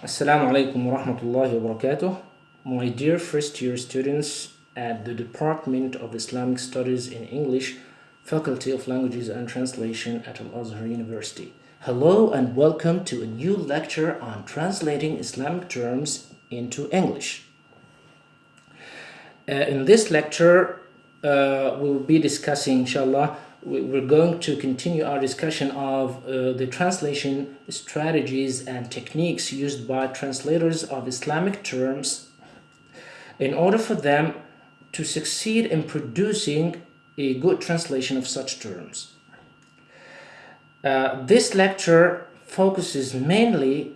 Assalamu alaikum wa rahmatullahi wa barakatuh. My dear first year students at the Department of Islamic Studies in English, Faculty of Languages and Translation at Al Azhar University. Hello and welcome to a new lecture on translating Islamic terms into English. In this lecture, we'll be discussing, inshallah, we're going to continue our discussion of the translation strategies and techniques used by translators of Islamic terms in order for them to succeed in producing a good translation of such terms. This lecture focuses mainly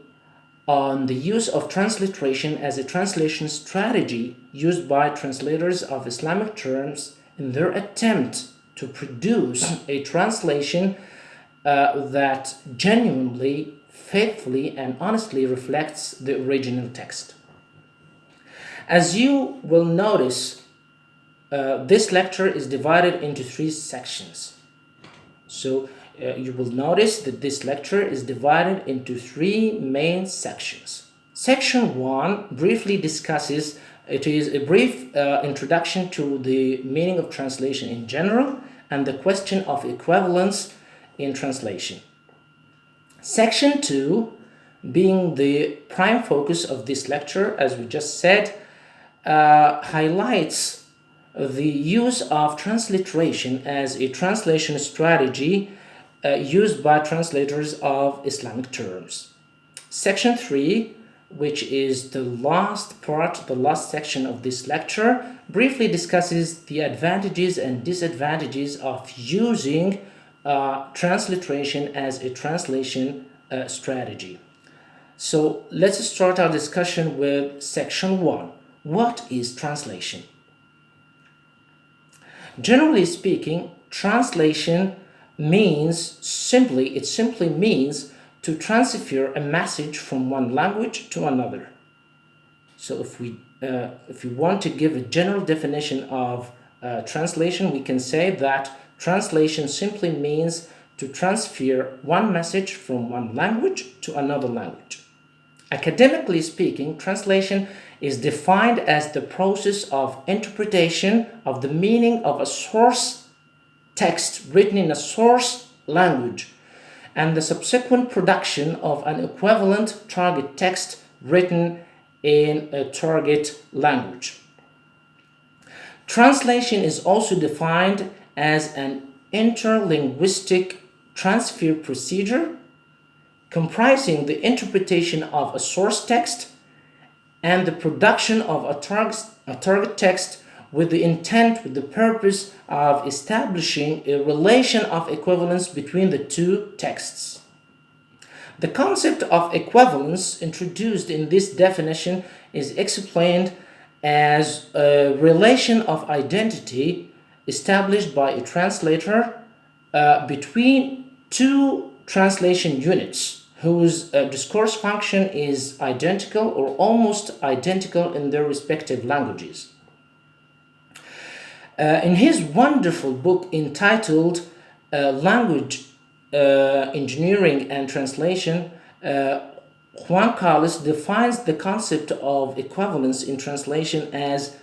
on the use of transliteration as a translation strategy used by translators of Islamic terms in their attempt to produce a translation that genuinely, faithfully, and honestly reflects the original text. As you will notice, this lecture is divided into three sections. So you will notice that this lecture is divided into three main sections. Section 1 briefly discusses, it is a brief introduction to the meaning of translation in general and the question of equivalence in translation. Section 2, being the prime focus of this lecture, as we just said, highlights the use of transliteration as a translation strategy used by translators of Islamic terms. Section 3, which is the last part, the last section of this lecture, briefly discusses the advantages and disadvantages of using transliteration as a translation strategy. So let's start our discussion with section 1. What is translation? Generally speaking, translation simply means to transfer a message from one language to another. So if we want to give a general definition of translation, we can say that translation simply means to transfer one message from one language to another language. Academically speaking, translation is defined as the process of interpretation of the meaning of a source text written in a source language and the subsequent production of an equivalent target text written in a target language. Translation is also defined as an interlinguistic transfer procedure comprising the interpretation of a source text and the production of a target text with the purpose of establishing a relation of equivalence between the two texts. The concept of equivalence introduced in this definition is explained as a relation of identity established by a translator between two translation units whose discourse function is identical or almost identical in their respective languages. In his wonderful book entitled Language Engineering and Translation, Juan Carlos defines the concept of equivalence in translation as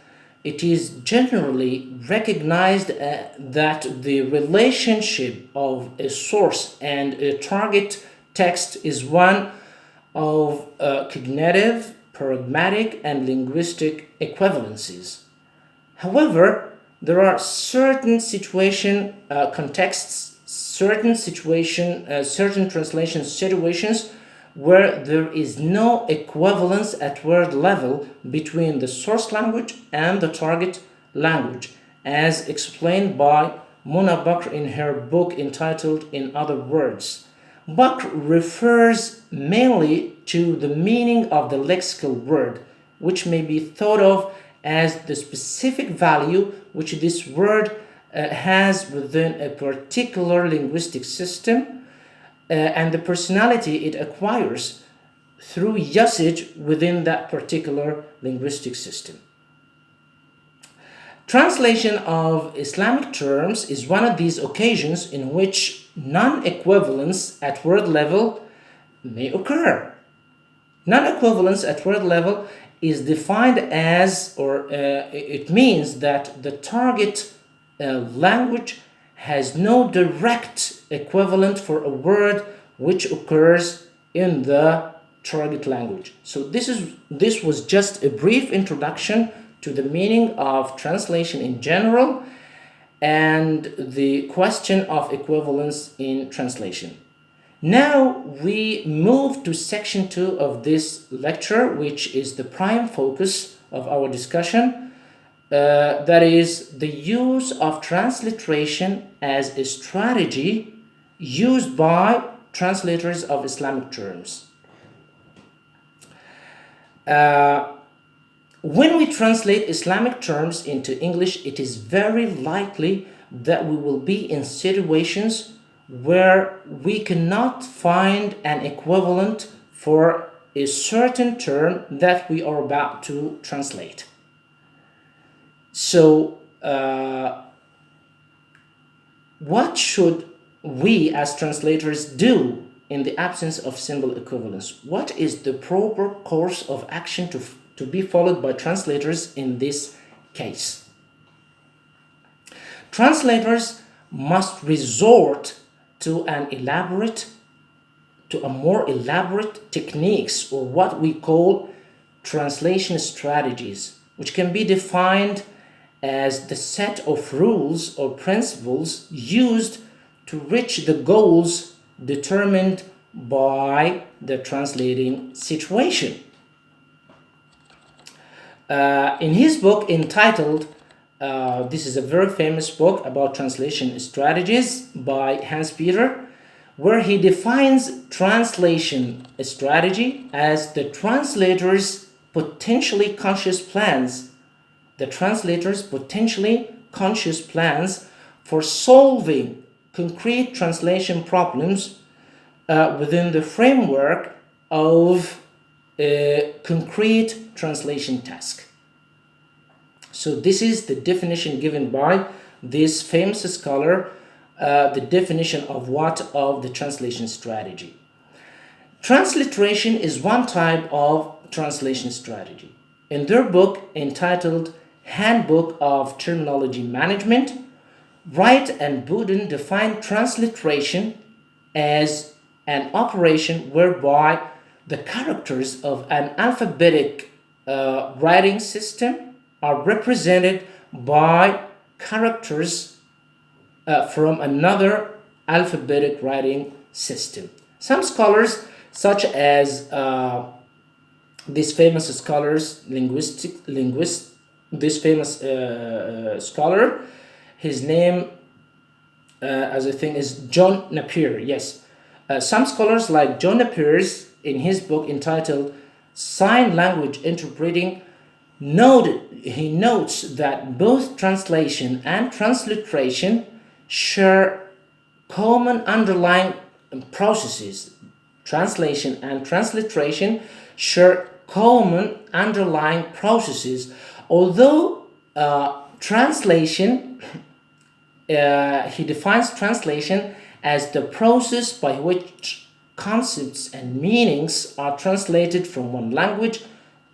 it is generally recognized that the relationship of a source and a target text is one of cognitive, pragmatic, and linguistic equivalencies. However, there are certain situation contexts, certain translation situations where there is no equivalence at word level between the source language and the target language, as explained by Mona Bakr in her book entitled In Other Words. Bakr refers mainly to the meaning of the lexical word, which may be thought of as the specific value which this word has within a particular linguistic system and the personality it acquires through usage within that particular linguistic system. Translation of Islamic terms is one of these occasions in which non-equivalence at word level may occur. Non-equivalence at word level is defined as, or it means that the target language has no direct equivalent for a word which occurs in the target language. So this was just a brief introduction to the meaning of translation in general and the question of equivalence in translation. Now we move to section 2 of this lecture, which is the prime focus of our discussion. That is the use of transliteration as a strategy used by translators of Islamic terms. When we translate Islamic terms into English, it is very likely that we will be in situations where we cannot find an equivalent for a certain term that we are about to translate. So, what should we as translators do in the absence of symbol equivalence? What is the proper course of action to be followed by translators in this case? Translators must resort to a more elaborate techniques, or what we call translation strategies, which can be defined as the set of rules or principles used to reach the goals determined by the translating situation. In his book entitled, this is a very famous book about translation strategies by Hans Peter, where he defines translation strategy as the translator's potentially conscious plans for solving concrete translation problems within the framework of a concrete translation task. So this is the definition given by this famous scholar, the definition of the translation strategy. Transliteration is one type of translation strategy. In their book entitled Handbook of Terminology Management, Wright and Bouden define transliteration as an operation whereby the characters of an alphabetic writing system are represented by characters from another alphabetic writing system. Some scholars, such as these famous scholars, this famous scholar, his name, as I think, is John Napier. Yes, some scholars like John Napier, in his book entitled Sign Language Interpreting, he notes that both translation and transliteration share common underlying processes. Translation and transliteration share common underlying processes. Although translation, he defines translation as the process by which concepts and meanings are translated from one language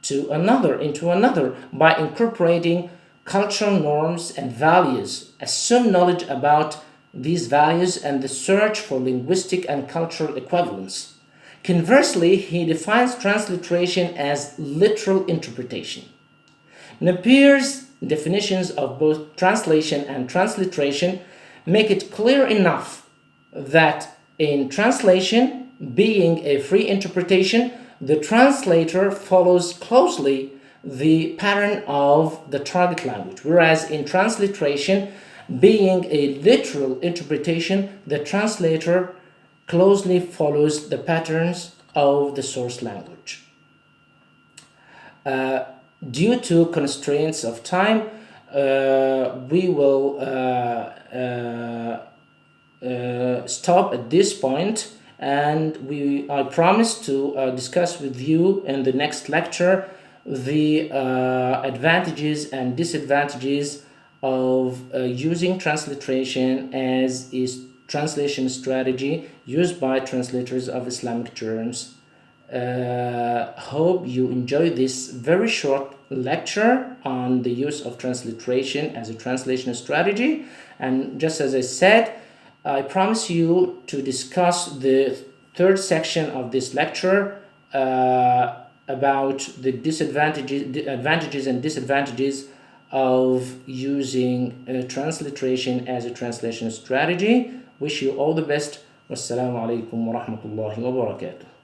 into another by incorporating cultural norms and values, assume knowledge about these values, and the search for linguistic and cultural equivalence. Conversely, he defines transliteration as literal interpretation. Napier's definitions of both translation and transliteration make it clear enough that in translation, being a free interpretation, the translator follows closely the pattern of the target language, whereas in transliteration, being a literal interpretation, the translator closely follows the patterns of the source language. Due to constraints of time, we will stop at this point, and I promise to discuss with you in the next lecture the advantages and disadvantages of using transliteration as a translation strategy used by translators of Islamic terms. hope you enjoy this very short lecture on the use of transliteration as a translation strategy. And just as I said, I promise you to discuss the third section of this lecture about the advantages and disadvantages of using transliteration as a translation strategy. Wish you all the best. Wassalamu alaikum wa rahmatullahi wa barakatuh.